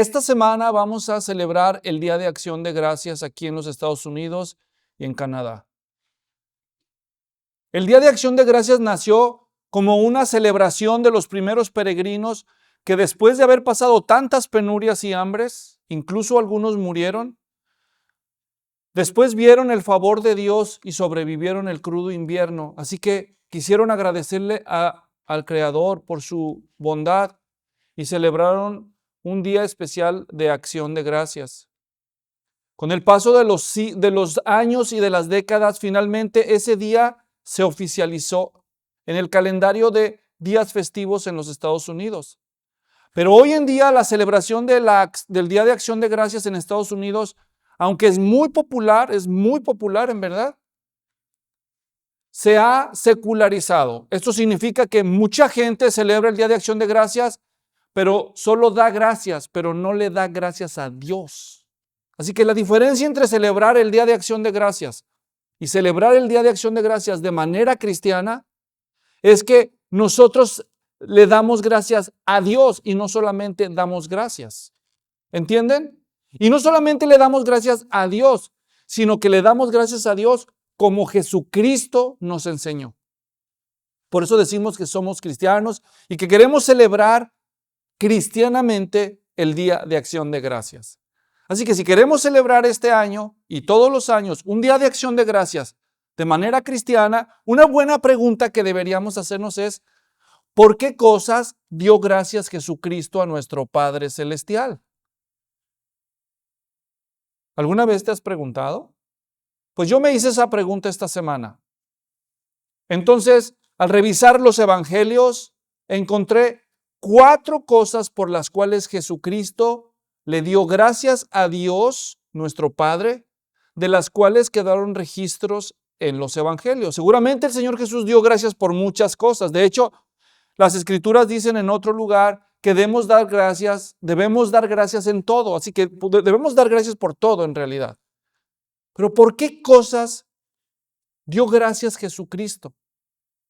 esta semana vamos a celebrar el Día de Acción de Gracias aquí en los Estados Unidos y en Canadá. El Día de Acción de Gracias nació como una celebración de los primeros peregrinos que después de haber pasado tantas penurias y hambres, incluso algunos murieron, después vieron el favor de Dios y sobrevivieron el crudo invierno. Así que quisieron agradecerle al Creador por su bondad y celebraron un día especial de acción de gracias. Con el paso de los años y de las décadas, finalmente ese día se oficializó en el calendario de días festivos en los Estados Unidos. Pero hoy en día la celebración del Día de Acción de Gracias en Estados Unidos, aunque es muy popular en verdad, se ha secularizado. Esto significa que mucha gente celebra el Día de Acción de Gracias, pero solo da gracias, pero no le da gracias a Dios. Así que la diferencia entre celebrar el Día de Acción de Gracias y celebrar el Día de Acción de Gracias de manera cristiana es que nosotros le damos gracias a Dios y no solamente damos gracias. ¿Entienden? Y no solamente le damos gracias a Dios, sino que le damos gracias a Dios como Jesucristo nos enseñó. Por eso decimos que somos cristianos y que queremos celebrar cristianamente el Día de Acción de Gracias. Así que si queremos celebrar este año y todos los años un Día de Acción de Gracias de manera cristiana, una buena pregunta que deberíamos hacernos es: ¿por qué cosas dio gracias Jesucristo a nuestro Padre Celestial? ¿Alguna vez te has preguntado? Pues yo me hice esa pregunta esta semana. Entonces, al revisar los evangelios, encontré 4 cosas por las cuales Jesucristo le dio gracias a Dios, nuestro Padre, de las cuales quedaron registros en los evangelios. Seguramente el Señor Jesús dio gracias por muchas cosas. De hecho, las Escrituras dicen en otro lugar que debemos dar gracias en todo. Así que debemos dar gracias por todo en realidad. Pero ¿por qué cosas dio gracias Jesucristo?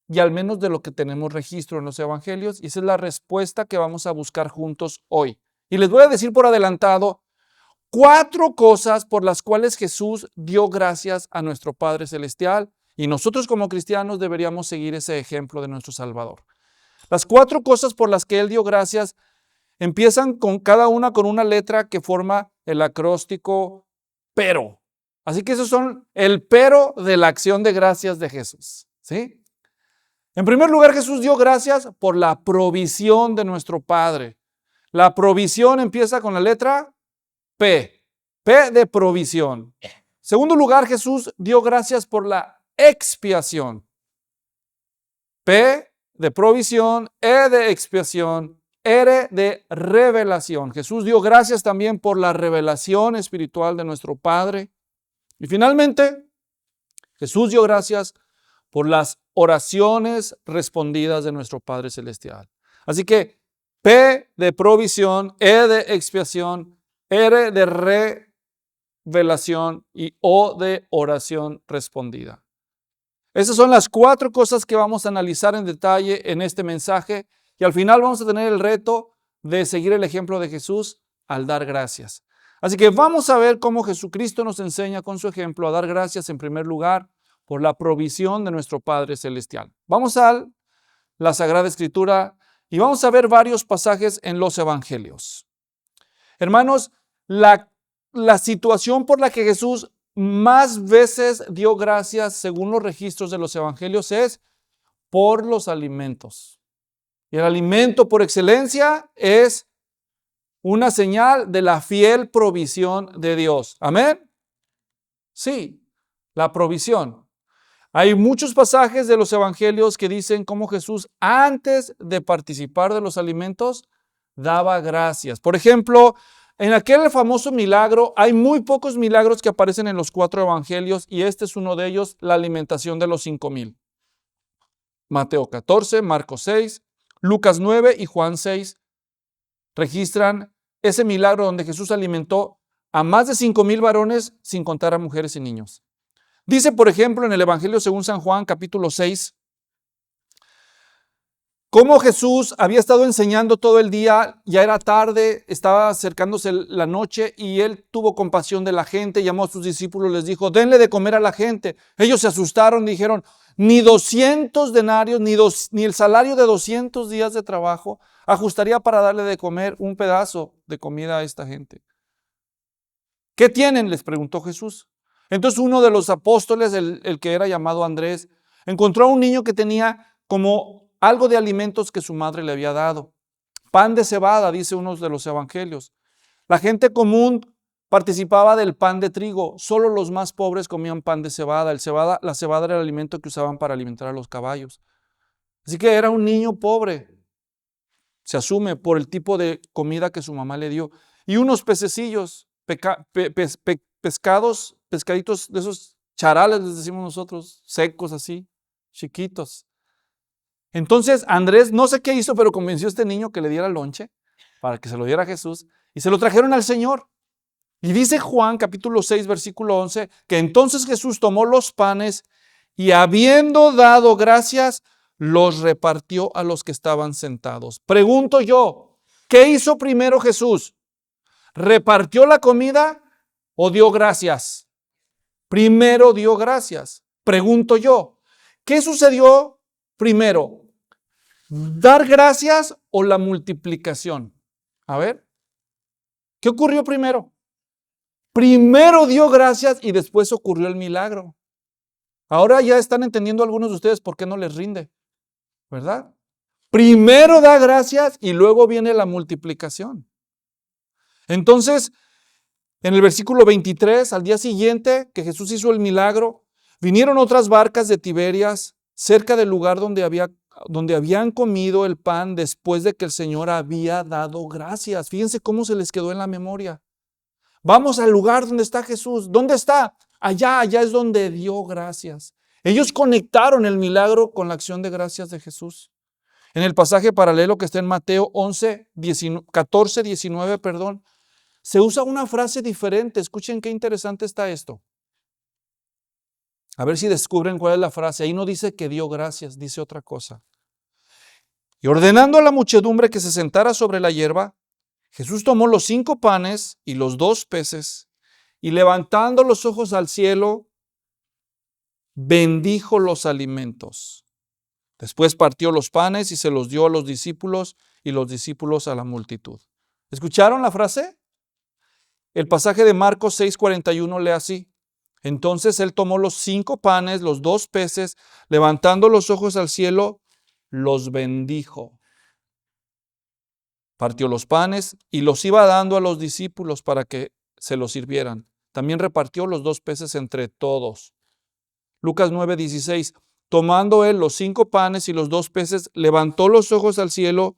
Y al menos de lo que tenemos registro en los evangelios, y esa es la respuesta que vamos a buscar juntos hoy. Y les voy a decir por adelantado 4 cosas por las cuales Jesús dio gracias a nuestro Padre Celestial, y nosotros como cristianos deberíamos seguir ese ejemplo de nuestro Salvador. Las 4 cosas por las que Él dio gracias empiezan con cada una con una letra que forma el acróstico pero. Así que esos son el pero de la acción de gracias de Jesús, ¿sí? En primer lugar, Jesús dio gracias por la provisión de nuestro Padre. La provisión empieza con la letra P. P de provisión. En segundo lugar, Jesús dio gracias por la expiación. P de provisión, E de expiación, R de revelación. Jesús dio gracias también por la revelación espiritual de nuestro Padre. Y finalmente, Jesús dio gracias por las oraciones respondidas de nuestro Padre Celestial. Así que P de provisión, E de expiación, R de revelación y O de oración respondida. Esas son las 4 cosas que vamos a analizar en detalle en este mensaje, y al final vamos a tener el reto de seguir el ejemplo de Jesús al dar gracias. Así que vamos a ver cómo Jesucristo nos enseña con su ejemplo a dar gracias en primer lugar por la provisión de nuestro Padre Celestial. Vamos a la Sagrada Escritura y vamos a ver varios pasajes en los evangelios. Hermanos, la situación por la que Jesús más veces dio gracias, según los registros de los evangelios, es por los alimentos. Y el alimento por excelencia es una señal de la fiel provisión de Dios. ¿Amén? Sí, la provisión. Hay muchos pasajes de los evangelios que dicen cómo Jesús, antes de participar de los alimentos, daba gracias. Por ejemplo, en aquel famoso milagro, hay muy pocos milagros que aparecen en los 4 evangelios, y este es uno de ellos, la alimentación de los 5,000. Mateo 14, Marcos 6, Lucas 9 y Juan 6 registran ese milagro donde Jesús alimentó a más de 5,000 varones, sin contar a mujeres y niños. Dice, por ejemplo, en el Evangelio según San Juan, capítulo 6, Cómo Jesús había estado enseñando todo el día, ya era tarde, estaba acercándose la noche y él tuvo compasión de la gente, llamó a sus discípulos, les dijo, denle de comer a la gente. Ellos se asustaron, dijeron, ni 200 denarios, ni el salario de 200 días de trabajo ajustaría para darle de comer un pedazo de comida a esta gente. ¿Qué tienen?, les preguntó Jesús. Entonces uno de los apóstoles, el que era llamado Andrés, encontró a un niño que tenía como algo de alimentos que su madre le había dado. Pan de cebada, dice uno de los evangelios. La gente común participaba del pan de trigo. Solo los más pobres comían pan de cebada. La cebada era el alimento que usaban para alimentar a los caballos. Así que era un niño pobre, se asume, por el tipo de comida que su mamá le dio. Y unos pececillos, pescaditos de esos charales, les decimos nosotros, secos así, chiquitos. Entonces Andrés no sé qué hizo, pero convenció a este niño que le diera lonche para que se lo diera a Jesús y se lo trajeron al Señor. Y dice Juan capítulo 6 versículo 11 que entonces Jesús tomó los panes y habiendo dado gracias, los repartió a los que estaban sentados. Pregunto yo, ¿qué hizo primero Jesús? ¿Repartió la comida o dio gracias? Primero dio gracias. Pregunto yo, ¿qué sucedió primero? ¿Dar gracias o la multiplicación? A ver, ¿qué ocurrió primero? Primero dio gracias y después ocurrió el milagro. Ahora ya están entendiendo algunos de ustedes por qué no les rinde, ¿verdad? Primero da gracias y luego viene la multiplicación. Entonces, en el versículo 23, al día siguiente que Jesús hizo el milagro, vinieron otras barcas de Tiberias cerca del lugar donde habían comido el pan después de que el Señor había dado gracias. Fíjense cómo se les quedó en la memoria. Vamos al lugar donde está Jesús. ¿Dónde está? Allá es donde dio gracias. Ellos conectaron el milagro con la acción de gracias de Jesús. En el pasaje paralelo que está en Mateo 14, 19, se usa una frase diferente. Escuchen qué interesante está esto. A ver si descubren cuál es la frase. Ahí no dice que dio gracias, dice otra cosa. Y ordenando a la muchedumbre que se sentara sobre la hierba, Jesús tomó los 5 panes y los 2 peces y levantando los ojos al cielo, bendijo los alimentos. Después partió los panes y se los dio a los discípulos y los discípulos a la multitud. ¿Escucharon la frase? El pasaje de Marcos 6:41 lee así. Entonces él tomó los 5 panes, los 2 peces, levantando los ojos al cielo, los bendijo. Partió los panes y los iba dando a los discípulos para que se los sirvieran. También repartió los 2 peces entre todos. Lucas 9:16. Tomando él los 5 panes y los 2 peces, levantó los ojos al cielo,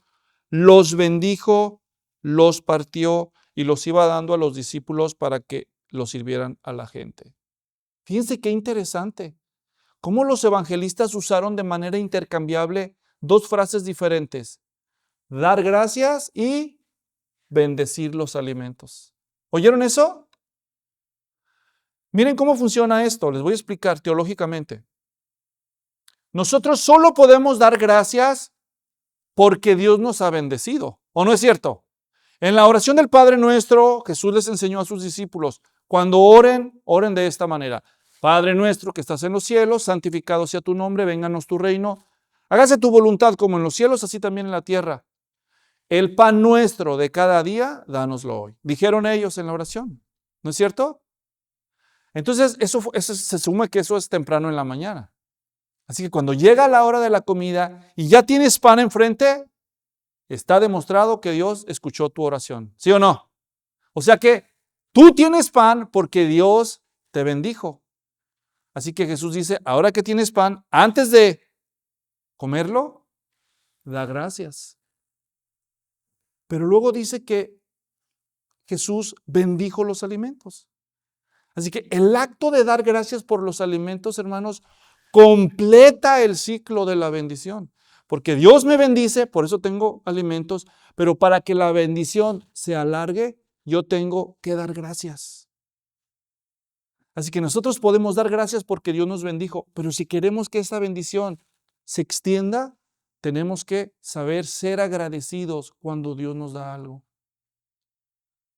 los bendijo, los partió y los iba dando a los discípulos para que los sirvieran a la gente. Fíjense qué interesante. Cómo los evangelistas usaron de manera intercambiable 2 frases diferentes. Dar gracias y bendecir los alimentos. ¿Oyeron eso? Miren cómo funciona esto. Les voy a explicar teológicamente. Nosotros solo podemos dar gracias porque Dios nos ha bendecido. ¿O no es cierto? En la oración del Padre Nuestro, Jesús les enseñó a sus discípulos, cuando oren, oren de esta manera. Padre nuestro que estás en los cielos, santificado sea tu nombre, vénganos tu reino. Hágase tu voluntad como en los cielos, así también en la tierra. El pan nuestro de cada día, dánoslo hoy. Dijeron ellos en la oración. ¿No es cierto? Entonces, eso se asume que eso es temprano en la mañana. Así que cuando llega la hora de la comida y ya tienes pan enfrente, está demostrado que Dios escuchó tu oración. ¿Sí o no? O sea que tú tienes pan porque Dios te bendijo. Así que Jesús dice, ahora que tienes pan, antes de comerlo, da gracias. Pero luego dice que Jesús bendijo los alimentos. Así que el acto de dar gracias por los alimentos, hermanos, completa el ciclo de la bendición. Porque Dios me bendice, por eso tengo alimentos, pero para que la bendición se alargue, yo tengo que dar gracias. Así que nosotros podemos dar gracias porque Dios nos bendijo, pero si queremos que esa bendición se extienda, tenemos que saber ser agradecidos cuando Dios nos da algo.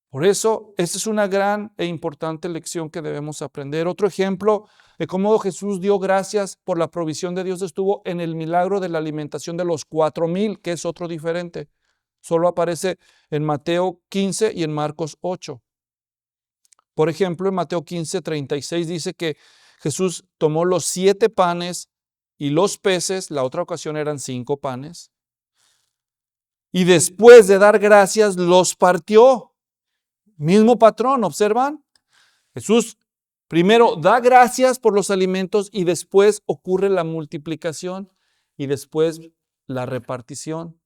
Por eso, esta es una gran e importante lección que debemos aprender. Otro ejemplo de cómo Jesús dio gracias por la provisión de Dios estuvo en el milagro de la alimentación de los 4,000, que es otro diferente. Solo aparece en Mateo 15 y en Marcos 8. Por ejemplo, en Mateo 15:36 dice que Jesús tomó los 7 panes y los peces, la otra ocasión eran 5 panes, y después de dar gracias los partió. Mismo patrón, ¿observan? Jesús primero da gracias por los alimentos y después ocurre la multiplicación y después la repartición.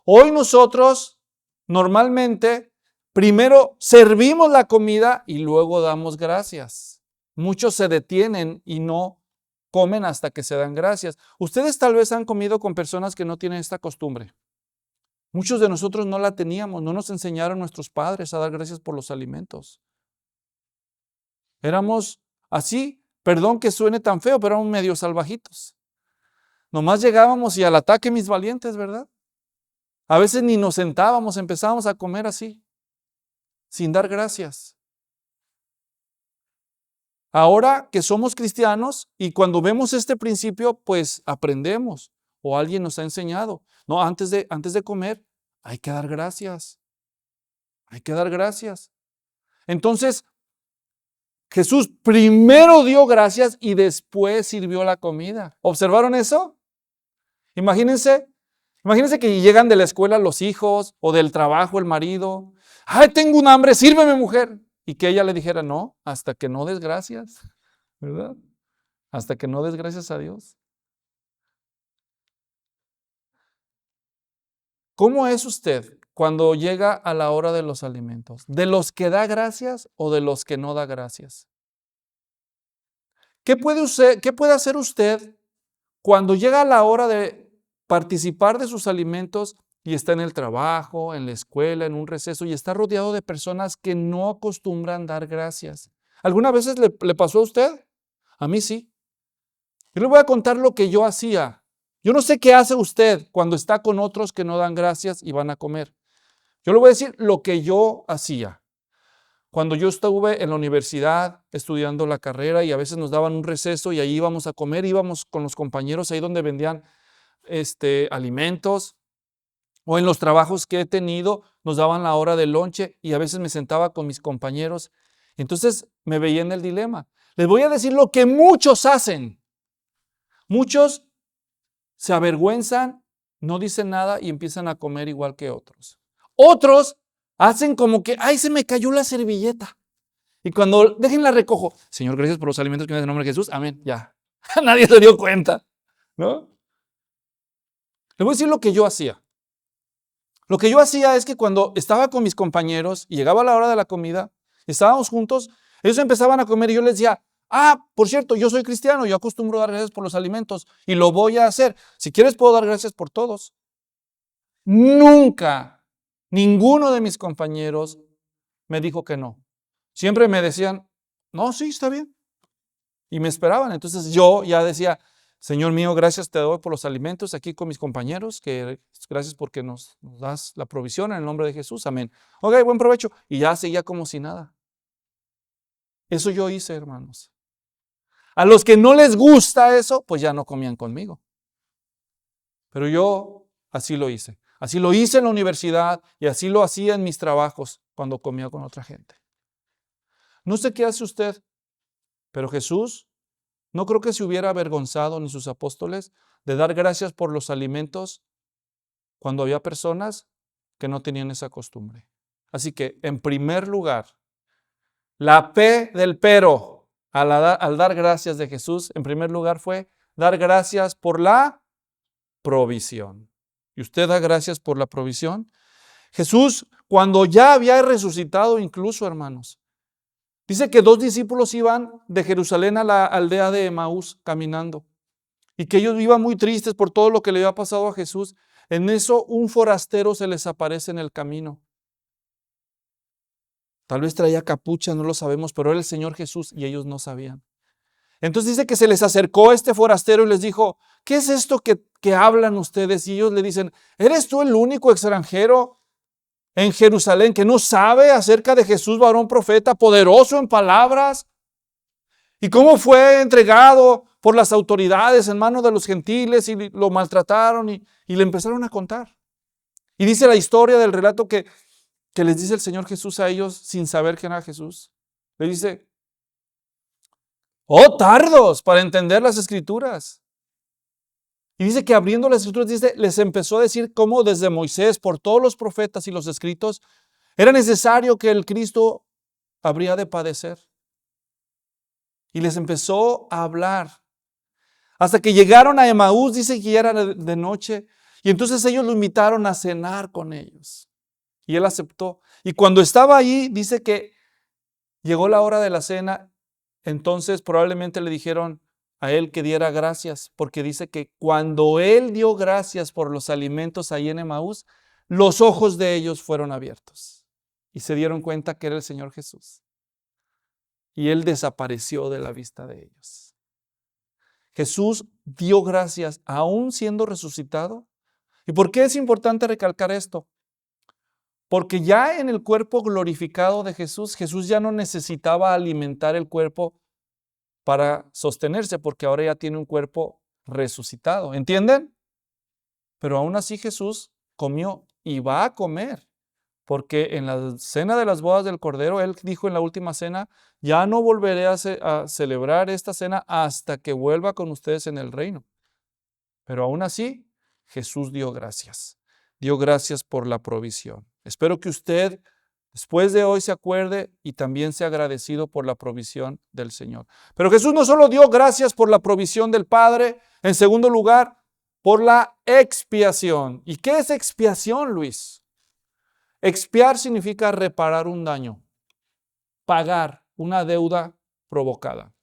Hoy nosotros normalmente primero servimos la comida y luego damos gracias. Muchos se detienen y no comen hasta que se dan gracias. Ustedes tal vez han comido con personas que no tienen esta costumbre. Muchos de nosotros no la teníamos, no nos enseñaron nuestros padres a dar gracias por los alimentos. Éramos así, perdón que suene tan feo, pero éramos medio salvajitos. Nomás llegábamos y al ataque mis valientes, ¿verdad? A veces ni nos sentábamos, empezábamos a comer así, sin dar gracias. Ahora que somos cristianos y cuando vemos este principio, pues aprendemos o alguien nos ha enseñado. No, antes de comer hay que dar gracias. Hay que dar gracias. Entonces, Jesús primero dio gracias y después sirvió la comida. ¿Observaron eso? Imagínense que llegan de la escuela los hijos o del trabajo el marido. ¡Ay, tengo un hambre! ¡Sírveme, mujer! Y que ella le dijera, no, hasta que no des gracias, ¿verdad? Hasta que no des gracias a Dios. ¿Cómo es usted cuando llega a la hora de los alimentos? ¿De los que da gracias o de los que no da gracias? ¿Qué puede hacer usted cuando llega la hora de participar de sus alimentos y está en el trabajo, en la escuela, en un receso y está rodeado de personas que no acostumbran dar gracias? ¿Alguna vez le pasó a usted? A mí sí. Yo le voy a contar lo que yo hacía. Yo no sé qué hace usted cuando está con otros que no dan gracias y van a comer. Yo le voy a decir lo que yo hacía. Cuando yo estuve en la universidad estudiando la carrera y a veces nos daban un receso y ahí íbamos a comer, íbamos con los compañeros ahí donde vendían alimentos, o en los trabajos que he tenido nos daban la hora del lonche y a veces me sentaba con mis compañeros. Entonces me veía en el dilema. Les voy a decir lo que muchos hacen. Muchos se avergüenzan, no dicen nada y empiezan a comer igual que otros. Otros hacen como que, ¡ay, se me cayó la servilleta! Y cuando déjenla recojo, Señor, gracias por los alimentos que me das en nombre de Jesús. Amén, ya. Nadie se dio cuenta, ¿no? Les voy a decir lo que yo hacía. Lo que yo hacía es que cuando estaba con mis compañeros y llegaba la hora de la comida, estábamos juntos, ellos empezaban a comer y yo les decía, por cierto, yo soy cristiano, yo acostumbro a dar gracias por los alimentos y lo voy a hacer. Si quieres puedo dar gracias por todos. Nunca, ninguno de mis compañeros me dijo que no. Siempre me decían, no, sí, está bien. Y me esperaban. Entonces yo ya decía, Señor mío, gracias te doy por los alimentos aquí con mis compañeros, que gracias porque nos das la provisión en el nombre de Jesús. Amén. Ok, buen provecho. Y ya seguía como si nada. Eso yo hice, hermanos. A los que no les gusta eso, pues ya no comían conmigo. Pero yo así lo hice. Así lo hice en la universidad y así lo hacía en mis trabajos cuando comía con otra gente. No sé qué hace usted, pero Jesús no creo que se hubiera avergonzado ni sus apóstoles de dar gracias por los alimentos cuando había personas que no tenían esa costumbre. Así que, en primer lugar, la P del pero al dar gracias de Jesús, en primer lugar fue dar gracias por la provisión. ¿Y usted da gracias por la provisión? Jesús, cuando ya había resucitado incluso, hermanos, dice que 2 discípulos iban de Jerusalén a la aldea de Emaús caminando y que ellos iban muy tristes por todo lo que le había pasado a Jesús. En eso un forastero se les aparece en el camino. Tal vez traía capucha, no lo sabemos, pero era el Señor Jesús y ellos no sabían. Entonces dice que se les acercó este forastero y les dijo, ¿qué es esto que hablan ustedes? Y ellos le dicen, ¿eres tú el único extranjero en Jerusalén que no sabe acerca de Jesús, varón profeta, poderoso en palabras? ¿Y cómo fue entregado por las autoridades en manos de los gentiles y lo maltrataron y le empezaron a contar? Y dice la historia del relato que les dice el Señor Jesús a ellos sin saber quién era Jesús. Le dice, oh tardos para entender las Escrituras. Y dice que abriendo las Escrituras, dice, les empezó a decir cómo desde Moisés, por todos los profetas y los escritos, era necesario que el Cristo habría de padecer. Y les empezó a hablar. Hasta que llegaron a Emaús, dice que ya era de noche. Y entonces ellos lo invitaron a cenar con ellos. Y él aceptó. Y cuando estaba ahí, dice que llegó la hora de la cena. Entonces probablemente le dijeron a él que diera gracias. Porque dice que cuando él dio gracias por los alimentos ahí en Emaús, los ojos de ellos fueron abiertos. Y se dieron cuenta que era el Señor Jesús. Y él desapareció de la vista de ellos. Jesús dio gracias aún siendo resucitado. ¿Y por qué es importante recalcar esto? Porque ya en el cuerpo glorificado de Jesús, Jesús ya no necesitaba alimentar el cuerpo para sostenerse, porque ahora ya tiene un cuerpo resucitado. ¿Entienden? Pero aún así Jesús comió y va a comer. Porque en la cena de las bodas del Cordero, él dijo en la última cena, ya no volveré a celebrar esta cena hasta que vuelva con ustedes en el reino. Pero aún así, Jesús dio gracias. Dio gracias por la provisión. Espero que usted, después de hoy, se acuerde y también sea agradecido por la provisión del Señor. Pero Jesús no solo dio gracias por la provisión del Padre, en segundo lugar, por la expiación. ¿Y qué es expiación, Luis? Expiar significa reparar un daño, pagar una deuda provocada.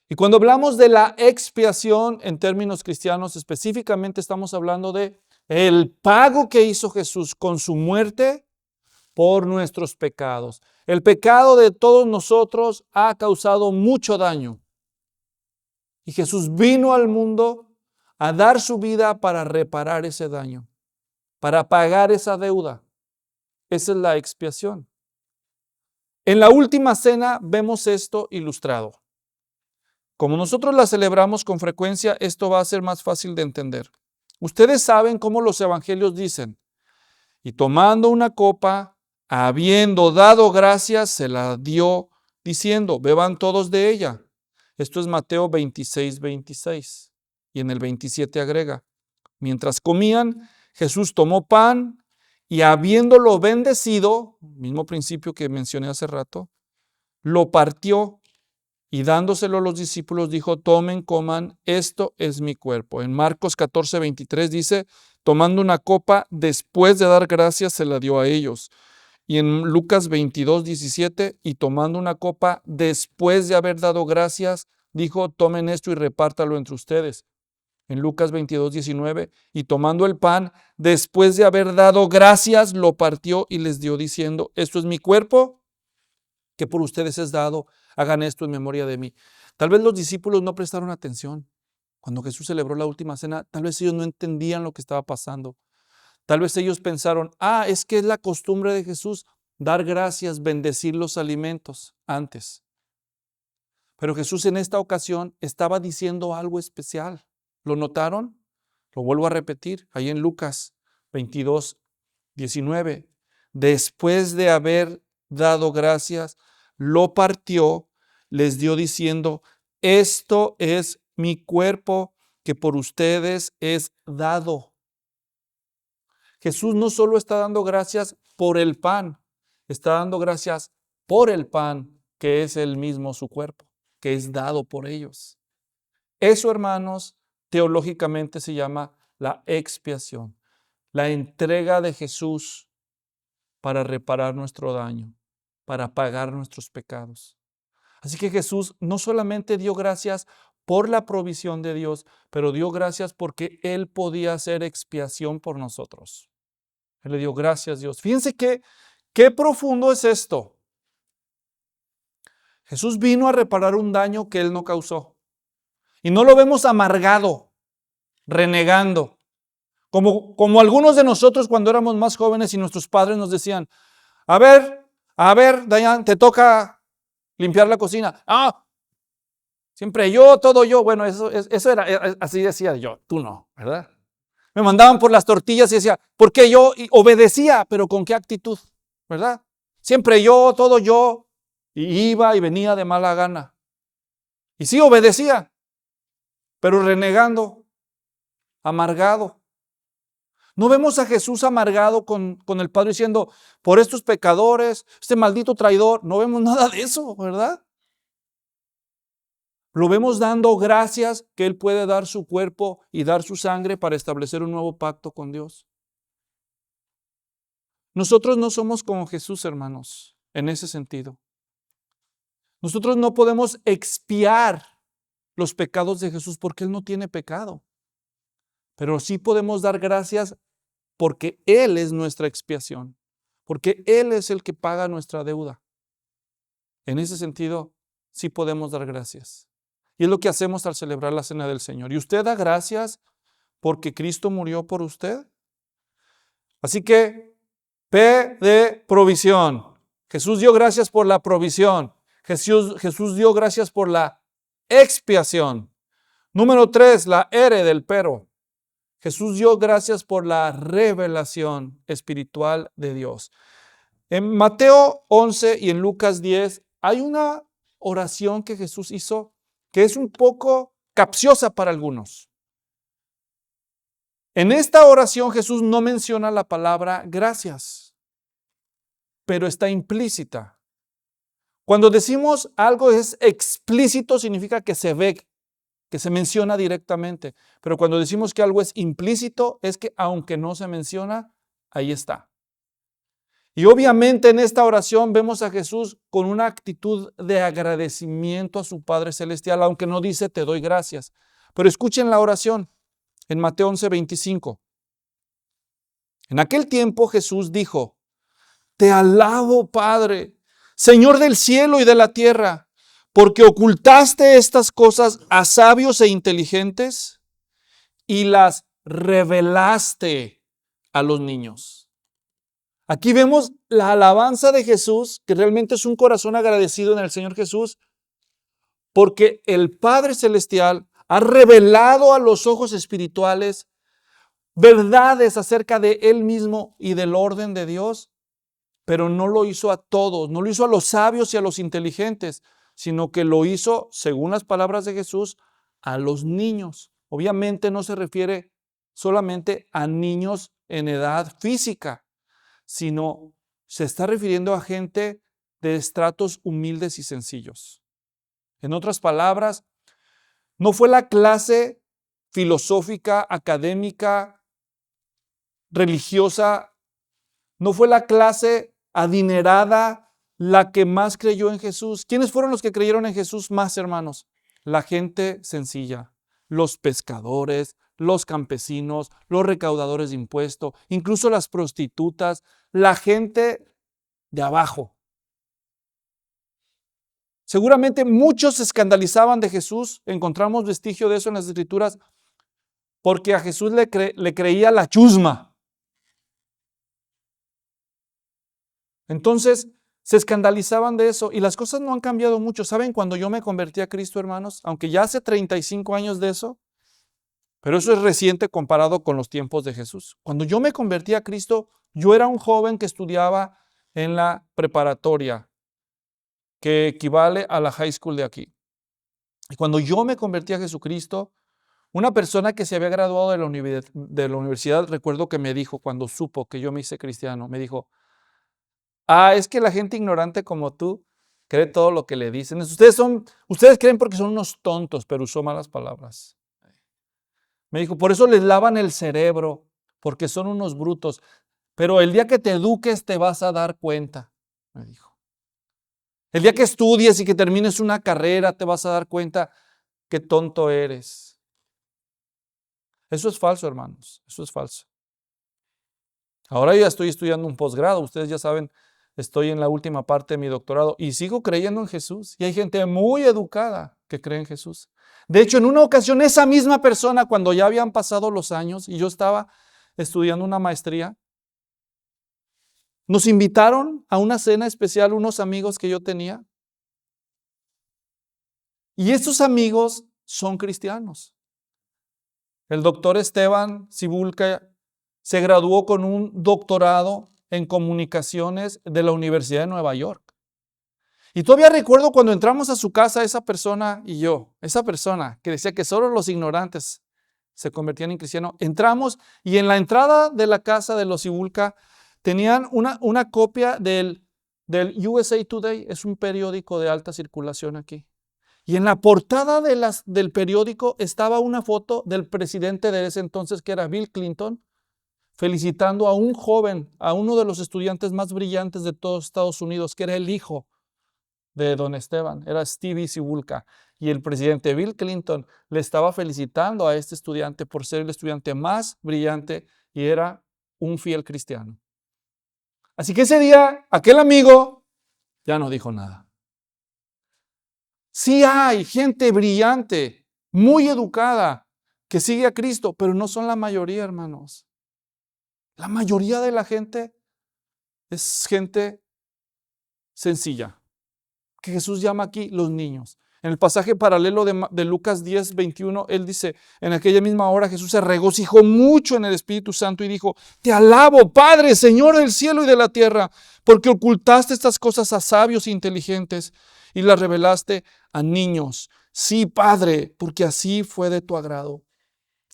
Y cuando hablamos de la expiación en términos cristianos, específicamente estamos hablando de el pago que hizo Jesús con su muerte por nuestros pecados. El pecado de todos nosotros ha causado mucho daño. Y Jesús vino al mundo a dar su vida para reparar ese daño, para pagar esa deuda. Esa es la expiación. En la última cena vemos esto ilustrado. Como nosotros la celebramos con frecuencia, esto va a ser más fácil de entender. Ustedes saben cómo los evangelios dicen, y tomando una copa, habiendo dado gracias, se la dio, diciendo, beban todos de ella. Esto es Mateo 26, 26. Y en el 27 agrega, mientras comían, Jesús tomó pan y habiéndolo bendecido, mismo principio que mencioné hace rato, lo partió y dándoselo a los discípulos dijo, tomen, coman, esto es mi cuerpo. En Marcos 14, 23 dice, tomando una copa, después de dar gracias, se la dio a ellos. Y en Lucas 22, 17, y tomando una copa, después de haber dado gracias, dijo, tomen esto y repártalo entre ustedes. En Lucas 22, 19, y tomando el pan, después de haber dado gracias, lo partió y les dio diciendo, esto es mi cuerpo, que por ustedes es dado, hagan esto en memoria de mí. Tal vez los discípulos no prestaron atención. Cuando Jesús celebró la última cena, tal vez ellos no entendían lo que estaba pasando. Tal vez ellos pensaron, es que es la costumbre de Jesús dar gracias, bendecir los alimentos antes. Pero Jesús en esta ocasión estaba diciendo algo especial. ¿Lo notaron? Lo vuelvo a repetir, ahí en Lucas 22, 19. Después de haber dado gracias, lo partió, les dio diciendo, esto es mi cuerpo que por ustedes es dado. Jesús no solo está dando gracias por el pan, está dando gracias por el pan, que es el mismo su cuerpo, que es dado por ellos. Eso, hermanos, teológicamente se llama la expiación, la entrega de Jesús para reparar nuestro daño, para pagar nuestros pecados. Así que Jesús no solamente dio gracias por la provisión de Dios, pero dio gracias porque Él podía hacer expiación por nosotros. Él le dio gracias a Dios. Fíjense qué profundo es esto. Jesús vino a reparar un daño que Él no causó. Y no lo vemos amargado, renegando. Como algunos de nosotros cuando éramos más jóvenes y nuestros padres nos decían, a ver, Dayan, te toca limpiar la cocina. Siempre yo, todo yo. Bueno, eso era, así decía yo, tú no, ¿verdad? Me mandaban por las tortillas y decía, ¿por qué yo? Y obedecía, pero ¿con qué actitud? ¿Verdad? Siempre yo, todo yo. Y iba y venía de mala gana. Y sí obedecía, pero renegando, amargado. No vemos a Jesús amargado con el Padre diciendo, por estos pecadores, este maldito traidor. No vemos nada de eso, ¿verdad? Lo vemos dando gracias que Él puede dar su cuerpo y dar su sangre para establecer un nuevo pacto con Dios. Nosotros no somos como Jesús, hermanos, en ese sentido. Nosotros no podemos expiar los pecados de Jesús porque Él no tiene pecado. Pero sí podemos dar gracias porque Él es nuestra expiación, porque Él es el que paga nuestra deuda. En ese sentido, sí podemos dar gracias. Y es lo que hacemos al celebrar la Cena del Señor. ¿Y usted da gracias porque Cristo murió por usted? Así que, P de provisión. Jesús dio gracias por la provisión. Jesús dio gracias por la expiación. Número 3, la R del pero. Jesús dio gracias por la revelación espiritual de Dios. En Mateo 11 y en Lucas 10 hay una oración que Jesús hizo que es un poco capciosa para algunos. En esta oración Jesús no menciona la palabra gracias, pero está implícita. Cuando decimos algo es explícito, significa que se ve, que se menciona directamente. Pero cuando decimos que algo es implícito, es que aunque no se menciona, ahí está. Y obviamente en esta oración vemos a Jesús con una actitud de agradecimiento a su Padre Celestial, aunque no dice te doy gracias. Pero escuchen la oración en Mateo 11:25. En aquel tiempo Jesús dijo, te alabo, Padre, Señor del cielo y de la tierra, porque ocultaste estas cosas a sabios e inteligentes y las revelaste a los niños. Aquí vemos la alabanza de Jesús, que realmente es un corazón agradecido en el Señor Jesús, porque el Padre Celestial ha revelado a los ojos espirituales verdades acerca de Él mismo y del orden de Dios, pero no lo hizo a todos, no lo hizo a los sabios y a los inteligentes, sino que lo hizo, según las palabras de Jesús, a los niños. Obviamente no se refiere solamente a niños en edad física, sino se está refiriendo a gente de estratos humildes y sencillos. En otras palabras, no fue la clase filosófica, académica, religiosa, no fue la clase adinerada la que más creyó en Jesús. ¿Quiénes fueron los que creyeron en Jesús más, hermanos? La gente sencilla, los pescadores, los campesinos, los recaudadores de impuestos, incluso las prostitutas, la gente de abajo. Seguramente muchos se escandalizaban de Jesús, encontramos vestigio de eso en las Escrituras, porque a Jesús le creía la chusma. Entonces, se escandalizaban de eso y las cosas no han cambiado mucho. ¿Saben? Cuando yo me convertí a Cristo, hermanos, aunque ya hace 35 años de eso, pero eso es reciente comparado con los tiempos de Jesús. Cuando yo me convertí a Cristo, yo era un joven que estudiaba en la preparatoria, que equivale a la high school de aquí. Y cuando yo me convertí a Jesucristo, una persona que se había graduado de la universidad, recuerdo que me dijo, cuando supo que yo me hice cristiano, me dijo, es que la gente ignorante como tú cree todo lo que le dicen. Ustedes creen porque son unos tontos, pero usó malas palabras. Me dijo, por eso les lavan el cerebro, porque son unos brutos. Pero el día que te eduques te vas a dar cuenta, me dijo. El día que estudies y que termines una carrera te vas a dar cuenta qué tonto eres. Eso es falso, hermanos, eso es falso. Ahora ya estoy estudiando un posgrado, ustedes ya saben, estoy en la última parte de mi doctorado y sigo creyendo en Jesús. Y hay gente muy educada que cree en Jesús. De hecho, en una ocasión, esa misma persona, cuando ya habían pasado los años y yo estaba estudiando una maestría, nos invitaron a una cena especial unos amigos que yo tenía. Y estos amigos son cristianos. El doctor Esteban Cibulca se graduó con un doctorado en comunicaciones de la Universidad de Nueva York. Y todavía recuerdo cuando entramos a su casa, esa persona y yo, esa persona que decía que solo los ignorantes se convertían en cristianos, entramos y en la entrada de la casa de los Cibulca tenían una copia del USA Today, es un periódico de alta circulación aquí. Y en la portada del periódico estaba una foto del presidente de ese entonces, que era Bill Clinton, felicitando a un joven, a uno de los estudiantes más brillantes de todos Estados Unidos, que era el hijo de don Esteban, era Stevie Cibulca. Y el presidente Bill Clinton le estaba felicitando a este estudiante por ser el estudiante más brillante y era un fiel cristiano. Así que ese día, aquel amigo ya no dijo nada. Sí hay gente brillante, muy educada, que sigue a Cristo, pero no son la mayoría, hermanos. La mayoría de la gente es gente sencilla, que Jesús llama aquí los niños. En el pasaje paralelo de Lucas 10, 21, él dice, en aquella misma hora Jesús se regocijó mucho en el Espíritu Santo y dijo, te alabo, Padre, Señor del cielo y de la tierra, porque ocultaste estas cosas a sabios e inteligentes y las revelaste a niños. Sí, Padre, porque así fue de tu agrado.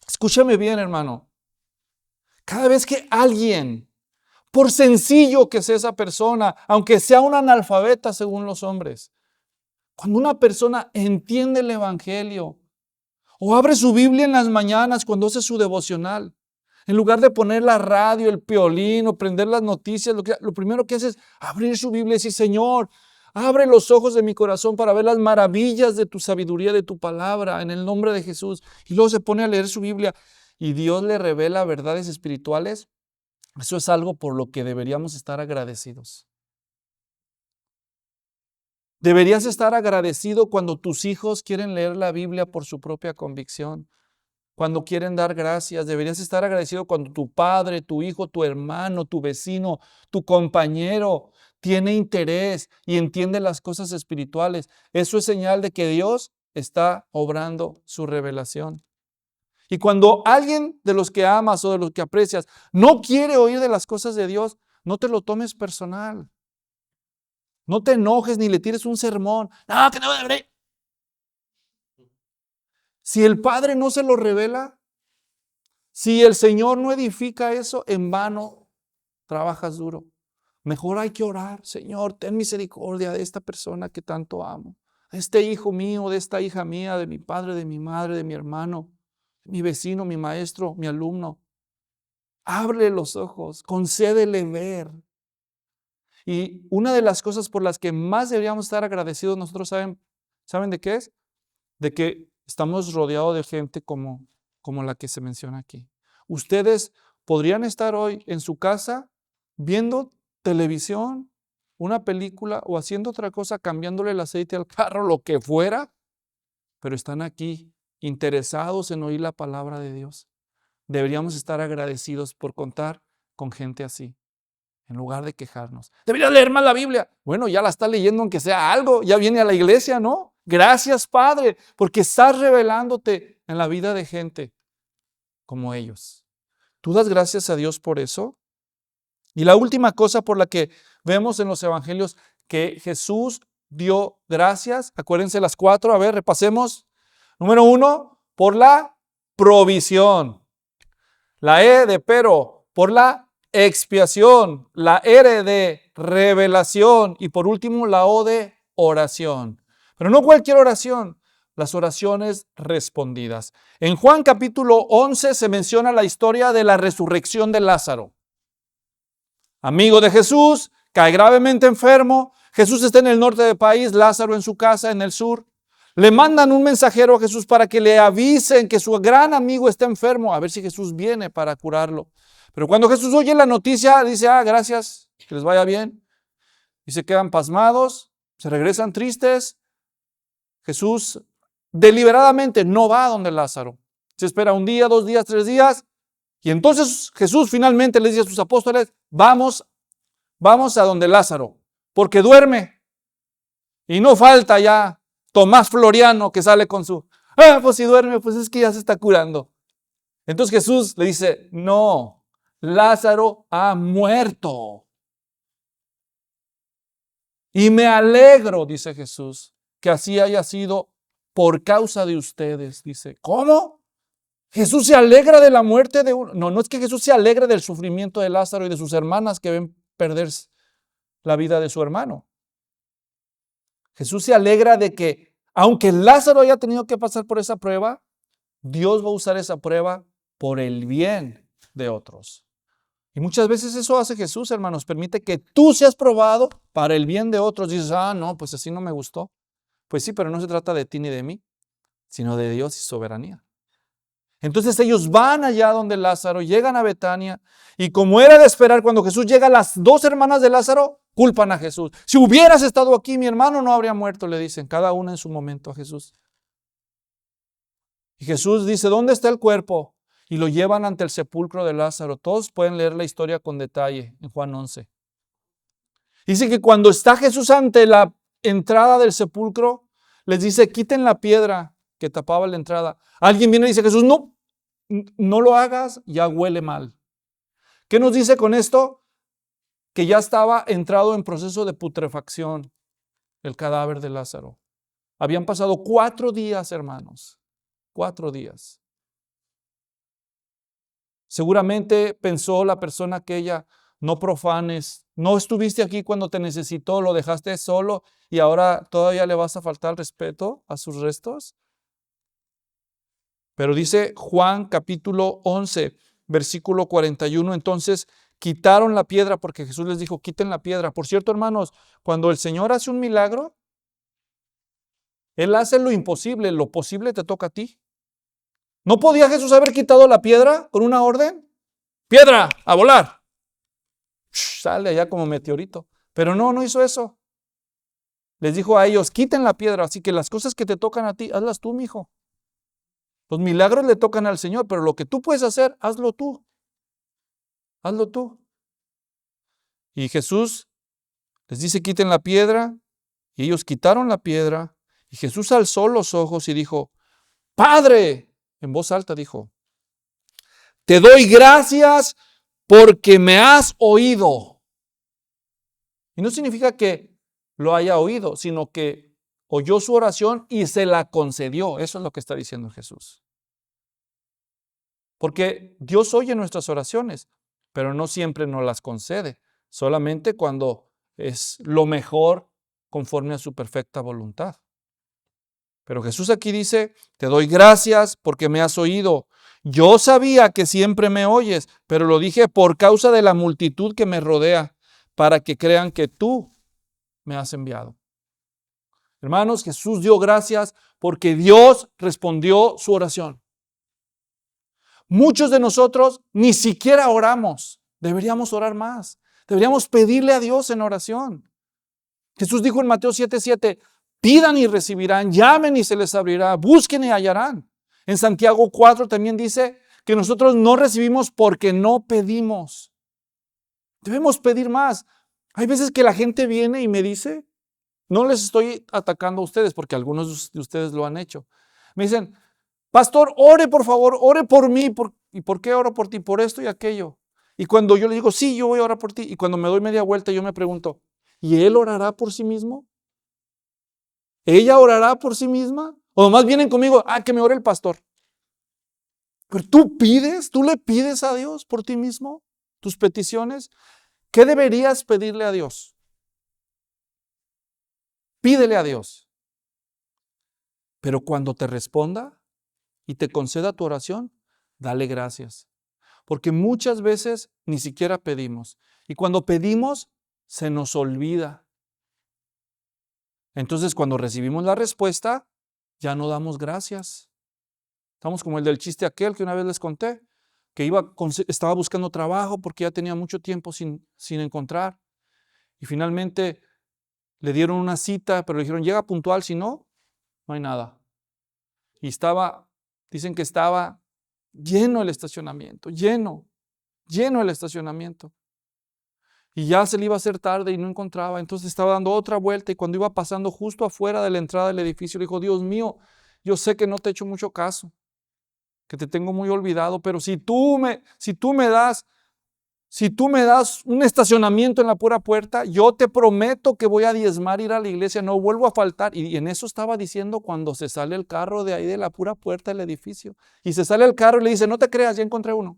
Escúchame bien, hermano. Cada vez que alguien, por sencillo que sea esa persona, aunque sea un analfabeta según los hombres, cuando una persona entiende el Evangelio o abre su Biblia en las mañanas cuando hace su devocional, en lugar de poner la radio, el piolín o prender las noticias, lo primero que hace es abrir su Biblia y decir, Señor, abre los ojos de mi corazón para ver las maravillas de tu sabiduría, de tu palabra, en el nombre de Jesús. Y luego se pone a leer su Biblia y Dios le revela verdades espirituales. Eso es algo por lo que deberíamos estar agradecidos. Deberías estar agradecido cuando tus hijos quieren leer la Biblia por su propia convicción, cuando quieren dar gracias. Deberías estar agradecido cuando tu padre, tu hijo, tu hermano, tu vecino, tu compañero tiene interés y entiende las cosas espirituales. Eso es señal de que Dios está obrando su revelación. Y cuando alguien de los que amas o de los que aprecias no quiere oír de las cosas de Dios, no te lo tomes personal. No te enojes ni le tires un sermón. No, que no debería. Si el Padre no se lo revela, si el Señor no edifica eso, en vano trabajas duro. Mejor hay que orar. Señor, ten misericordia de esta persona que tanto amo. De este hijo mío, de esta hija mía, de mi padre, de mi madre, de mi hermano, mi vecino, mi maestro, mi alumno. Ábrele los ojos, concédele ver. Y una de las cosas por las que más deberíamos estar agradecidos nosotros, ¿saben de qué es? De que estamos rodeados de gente como la que se menciona aquí. Ustedes podrían estar hoy en su casa viendo televisión, una película o haciendo otra cosa, cambiándole el aceite al carro, lo que fuera, pero están aquí interesados en oír la palabra de Dios. Deberíamos estar agradecidos por contar con gente así, en lugar de quejarnos. Deberías leer más la Biblia. Bueno, ya la está leyendo aunque sea algo, ya viene a la iglesia, ¿no? Gracias, Padre, porque estás revelándote en la vida de gente como ellos. ¿Tú das gracias a Dios por eso? Y la última cosa por la que vemos en los evangelios que Jesús dio gracias, acuérdense las 4, a ver, repasemos. Número 1, por la provisión. La E de pero, por la expiación. La R de revelación. Y por último, la O de oración. Pero no cualquier oración, las oraciones respondidas. En Juan capítulo 11 se menciona la historia de la resurrección de Lázaro. Amigo de Jesús, cae gravemente enfermo. Jesús está en el norte del país, Lázaro en su casa en el sur. Le mandan un mensajero a Jesús para que le avisen que su gran amigo está enfermo, a ver si Jesús viene para curarlo. Pero cuando Jesús oye la noticia, dice, gracias, que les vaya bien. Y se quedan pasmados, se regresan tristes. Jesús deliberadamente no va a donde Lázaro. Se espera un día, 2 días, 3 días. Y entonces Jesús finalmente les dice a sus apóstoles, vamos a donde Lázaro, porque duerme. Y no falta ya Tomás Floriano que sale con su, pues si duerme, pues es que ya se está curando. Entonces Jesús le dice, no, Lázaro ha muerto. Y me alegro, dice Jesús, que así haya sido por causa de ustedes. Dice, ¿cómo? Jesús se alegra de la muerte de uno. No, no es que Jesús se alegre del sufrimiento de Lázaro y de sus hermanas que ven perder la vida de su hermano. Jesús se alegra de que, aunque Lázaro haya tenido que pasar por esa prueba, Dios va a usar esa prueba por el bien de otros. Y muchas veces eso hace Jesús, hermanos, permite que tú seas probado para el bien de otros. Dices, no, pues así no me gustó. Pues sí, pero no se trata de ti ni de mí, sino de Dios y soberanía. Entonces ellos van allá donde Lázaro, llegan a Betania, y como era de esperar, cuando Jesús llega, las 2 hermanas de Lázaro culpan a Jesús. Si hubieras estado aquí, mi hermano no habría muerto, le dicen, cada una en su momento a Jesús. Y Jesús dice, ¿dónde está el cuerpo? Y lo llevan ante el sepulcro de Lázaro. Todos pueden leer la historia con detalle en Juan 11. Dice que cuando está Jesús ante la entrada del sepulcro, les dice, quiten la piedra que tapaba la entrada. Alguien viene y dice, Jesús, no lo hagas, ya huele mal. ¿Qué nos dice con esto? Que ya estaba entrado en proceso de putrefacción el cadáver de Lázaro. Habían pasado 4 días, hermanos. 4 días. Seguramente pensó la persona aquella, no profanes, no estuviste aquí cuando te necesitó, lo dejaste solo y ahora todavía le vas a faltar el respeto a sus restos. Pero dice Juan capítulo 11, versículo 41, entonces quitaron la piedra porque Jesús les dijo, quiten la piedra. Por cierto, hermanos, cuando el Señor hace un milagro, Él hace lo imposible, lo posible te toca a ti. ¿No podía Jesús haber quitado la piedra con una orden? ¡Piedra, a volar! Sale allá como meteorito. Pero no hizo eso. Les dijo a ellos, quiten la piedra, así que las cosas que te tocan a ti, hazlas tú, mijo. Los milagros le tocan al Señor, pero lo que tú puedes hacer, hazlo tú. Hazlo tú. Y Jesús les dice, quiten la piedra, y ellos quitaron la piedra, y Jesús alzó los ojos y dijo, Padre, en voz alta dijo, te doy gracias porque me has oído. Y no significa que lo haya oído, sino que oyó su oración y se la concedió. Eso es lo que está diciendo Jesús. Porque Dios oye nuestras oraciones, pero no siempre nos las concede, solamente cuando es lo mejor conforme a su perfecta voluntad. Pero Jesús aquí dice, te doy gracias porque me has oído. Yo sabía que siempre me oyes, pero lo dije por causa de la multitud que me rodea, para que crean que tú me has enviado. Hermanos, Jesús dio gracias porque Dios respondió su oración. Muchos de nosotros ni siquiera oramos. Deberíamos orar más. Deberíamos pedirle a Dios en oración. Jesús dijo en Mateo 7:7, pidan y recibirán, llamen y se les abrirá, busquen y hallarán. En Santiago 4 también dice que nosotros no recibimos porque no pedimos. Debemos pedir más. Hay veces que la gente viene y me dice, no les estoy atacando a ustedes porque algunos de ustedes lo han hecho. Me dicen, pastor, ore por favor, ore por mí. ¿Y por qué oro por ti? Por esto y aquello. Y cuando yo le digo, sí, yo voy a orar por ti. Y cuando me doy media vuelta, yo me pregunto, ¿y él orará por sí mismo? ¿Ella orará por sí misma? O nomás vienen conmigo, que me ore el pastor. Pero tú le pides a Dios por ti mismo, tus peticiones. ¿Qué deberías pedirle a Dios? Pídele a Dios. Pero cuando te responda y te conceda tu oración, dale gracias. Porque muchas veces ni siquiera pedimos. Y cuando pedimos, se nos olvida. Entonces, cuando recibimos la respuesta, ya no damos gracias. Estamos como el del chiste aquel que una vez les conté, que estaba buscando trabajo porque ya tenía mucho tiempo sin encontrar. Y finalmente le dieron una cita, pero le dijeron, llega puntual, si no, no hay nada. Y dicen que estaba lleno el estacionamiento, lleno el estacionamiento. Y ya se le iba a hacer tarde y no encontraba. Entonces estaba dando otra vuelta y cuando iba pasando justo afuera de la entrada del edificio, le dijo, Dios mío, yo sé que no te he hecho mucho caso, que te tengo muy olvidado, pero si tú me das un estacionamiento en la pura puerta, yo te prometo que voy a diezmar, ir a la iglesia, no vuelvo a faltar. Y en eso estaba diciendo cuando se sale el carro de ahí de la pura puerta del edificio. Y se sale el carro y le dice, no te creas, ya encontré uno.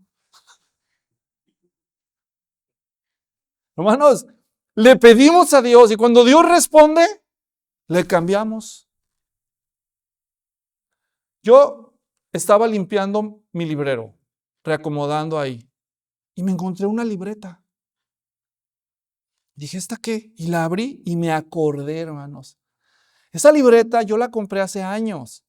Hermanos, le pedimos a Dios y cuando Dios responde, le cambiamos. Yo estaba limpiando mi librero, reacomodando ahí, y me encontré una libreta. Dije, ¿esta qué? Y la abrí y me acordé, hermanos. Esa libreta yo la compré hace años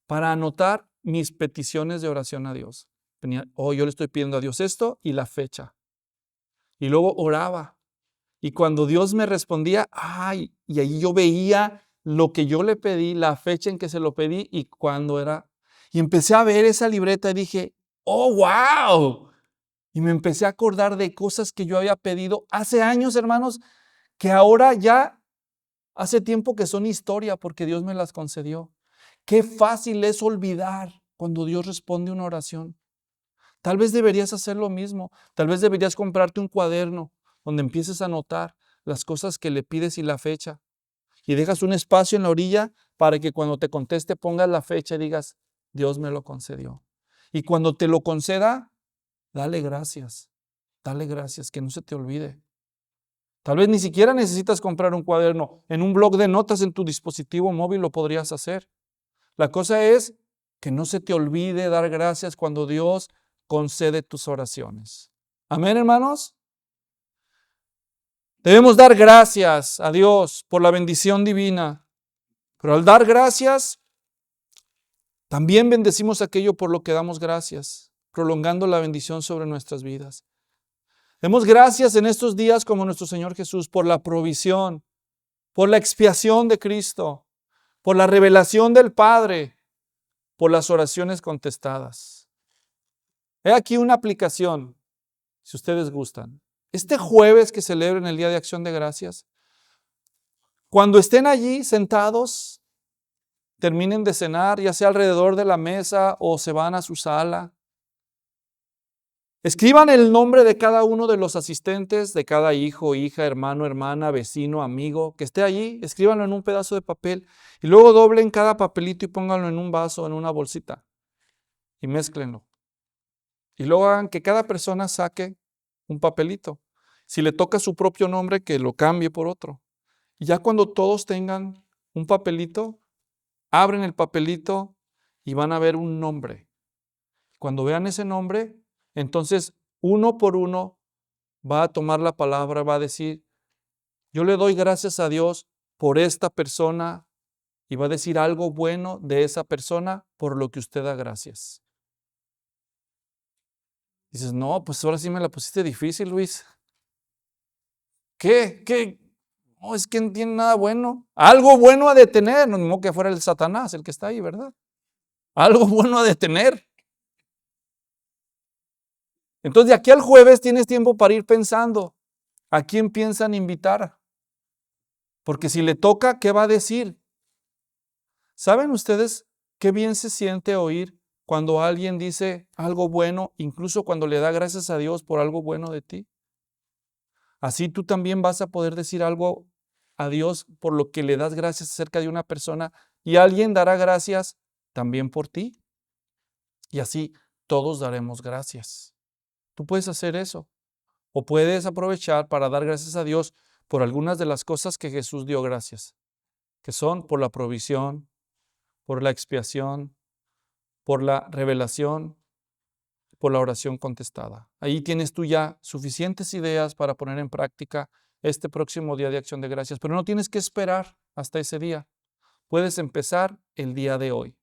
para anotar mis peticiones de oración a Dios. Yo le estoy pidiendo a Dios esto y la fecha. Y luego oraba. Y cuando Dios me respondía, y ahí yo veía lo que yo le pedí, la fecha en que se lo pedí y cuándo era. Y empecé a ver esa libreta y dije, ¡oh, wow! Y me empecé a acordar de cosas que yo había pedido hace años, hermanos, que ahora ya hace tiempo que son historia porque Dios me las concedió. Qué fácil es olvidar cuando Dios responde una oración. Tal vez deberías hacer lo mismo. Tal vez deberías comprarte un cuaderno donde empieces a anotar las cosas que le pides y la fecha. Y dejas un espacio en la orilla para que cuando te conteste pongas la fecha y digas, Dios me lo concedió. Y cuando te lo conceda, dale gracias. Dale gracias, que no se te olvide. Tal vez ni siquiera necesitas comprar un cuaderno. En un bloc de notas en tu dispositivo móvil lo podrías hacer. La cosa es que no se te olvide dar gracias cuando Dios concede tus oraciones. Amén, hermanos. Debemos dar gracias a Dios por la bendición divina. Pero al dar gracias, también bendecimos aquello por lo que damos gracias, prolongando la bendición sobre nuestras vidas. Demos gracias en estos días como nuestro Señor Jesús por la provisión, por la expiación de Cristo, por la revelación del Padre, por las oraciones contestadas. He aquí una aplicación, si ustedes gustan. Este jueves que celebren el Día de Acción de Gracias, cuando estén allí sentados, terminen de cenar, ya sea alrededor de la mesa o se van a su sala, escriban el nombre de cada uno de los asistentes, de cada hijo, hija, hermano, hermana, vecino, amigo, que esté allí, escríbanlo en un pedazo de papel y luego doblen cada papelito y pónganlo en un vaso, en una bolsita y mézclenlo. Y luego hagan que cada persona saque un papelito. Si le toca su propio nombre, que lo cambie por otro. Y ya cuando todos tengan un papelito, abren el papelito y van a ver un nombre. Cuando vean ese nombre, entonces uno por uno va a tomar la palabra, va a decir, yo le doy gracias a Dios por esta persona y va a decir algo bueno de esa persona por lo que usted da gracias. Dices, no, pues ahora sí me la pusiste difícil, Luis. ¿Qué? No, es que no tiene nada bueno. Algo bueno a de tener, no mismo que fuera el Satanás el que está ahí, ¿verdad? Algo bueno a de tener. Entonces, de aquí al jueves tienes tiempo para ir pensando a quién piensan invitar. Porque si le toca, ¿qué va a decir? ¿Saben ustedes qué bien se siente oír cuando alguien dice algo bueno, incluso cuando le da gracias a Dios por algo bueno de ti? Así tú también vas a poder decir algo a Dios por lo que le das gracias acerca de una persona y alguien dará gracias también por ti. Y así todos daremos gracias. Tú puedes hacer eso o puedes aprovechar para dar gracias a Dios por algunas de las cosas que Jesús dio gracias, que son por la provisión, por la expiación, por la revelación, por la oración contestada. Ahí tienes tú ya suficientes ideas para poner en práctica este próximo día de Acción de Gracias, pero no tienes que esperar hasta ese día. Puedes empezar el día de hoy.